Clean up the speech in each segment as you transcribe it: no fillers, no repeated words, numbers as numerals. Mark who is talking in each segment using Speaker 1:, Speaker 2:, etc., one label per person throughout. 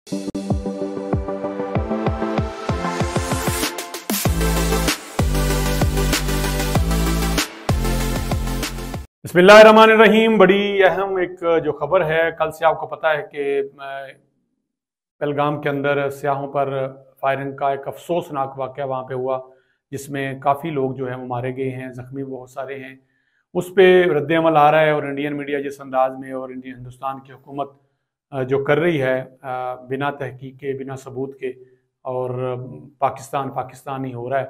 Speaker 1: बिस्मिल्लाहिर्रहमानिर्रहीम। बड़ी अहम एक जो खबर है, कल से आपको पता है कि पहलगाम के अंदर सियाहों पर फायरिंग का एक अफसोसनाक वाक़या वहाँ पे हुआ, जिसमें काफ़ी लोग जो है वो मारे गए हैं, ज़ख्मी बहुत सारे हैं। उस पर रद्द-ए-अमल आ रहा है और इंडियन मीडिया जिस अंदाज में और हिंदुस्तान की हुकूमत जो कर रही है बिना तहकीक के, बिना सबूत के, और पाकिस्तान पाकिस्तान ही हो रहा है।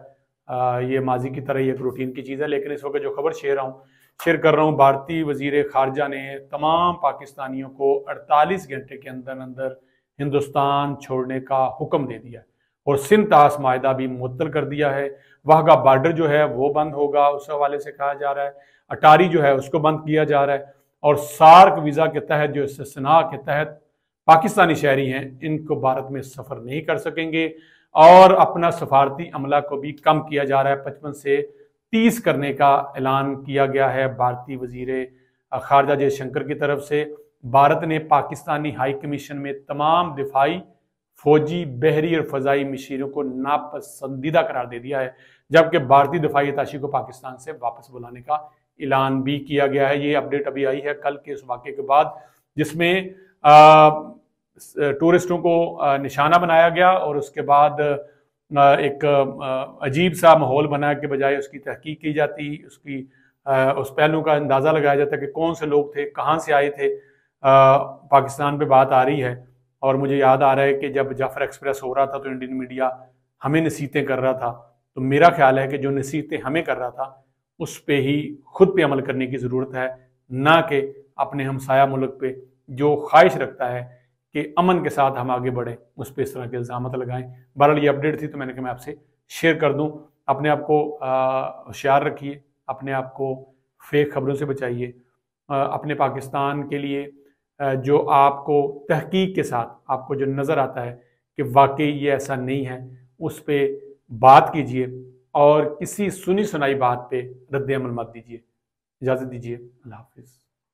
Speaker 1: ये माजी की तरह ही एक रूटीन की चीज़ है। लेकिन इस वक्त जो खबर शेयर कर रहा हूँ, भारतीय वजीर खारजा ने तमाम पाकिस्तानियों को 48 घंटे के अंदर अंदर हिंदुस्तान छोड़ने का हुक्म दे दिया है और सिंध तास माहिदा भी मुअत्तल कर दिया है। वहाँ का बॉर्डर जो है वो बंद होगा, उस हवाले से कहा जा रहा है। अटारी जो है उसको बंद किया जा रहा है और सार्क वीज़ा के तहत, जो इस्तिस्ना के तहत पाकिस्तानी शहरी हैं, इनको भारत में सफ़र नहीं कर सकेंगे और अपना सफारती अमला को भी कम किया जा रहा है। 55 से 30 करने का ऐलान किया गया है भारतीय वजीर खारजा जयशंकर की तरफ से। भारत ने पाकिस्तानी हाई कमीशन में तमाम दिफाई, फौजी, बहरी और फजाई मिशीरों को नापसंदीदा करार दे दिया है, जबकि भारतीय दिफाई अताशी को पाकिस्तान से वापस बुलाने का ऐलान भी किया गया है। ये अपडेट अभी आई है कल के उस वाक़े के बाद, जिसमें टूरिस्टों को निशाना बनाया गया और उसके बाद एक अजीब सा माहौल बना के बजाय उसकी तहकीक की जाती, उसकी उस पहलू का अंदाज़ा लगाया जाता कि कौन से लोग थे, कहाँ से आए थे। पाकिस्तान पे बात आ रही है और मुझे याद आ रहा है कि जब जाफर एक्सप्रेस हो रहा था तो इंडियन मीडिया हमें नसीहतें कर रहा था। तो मेरा ख्याल है कि जो नसीहतें हमें कर रहा था उस पर ही खुद पे अमल करने की ज़रूरत है, ना कि अपने हमसाया मुल्क पे जो ख्वाहिश रखता है कि अमन के साथ हम आगे बढ़ें, उस पर इस तरह के इल्ज़ाम लगाएं। बहरहाल ये अपडेट थी तो मैंने कहा मैं आपसे शेयर कर दूं। अपने आप को होशियार रखिए, अपने आप को फेक खबरों से बचाइए। अपने पाकिस्तान के लिए जो आपको तहकीक के साथ आपको जो नज़र आता है कि वाकई ये ऐसा नहीं है, उस पर बात कीजिए और किसी सुनी सुनाई बात पे रद्द अमल मत दीजिए। इजाज़त दीजिए। अल्लाह हाफिज़।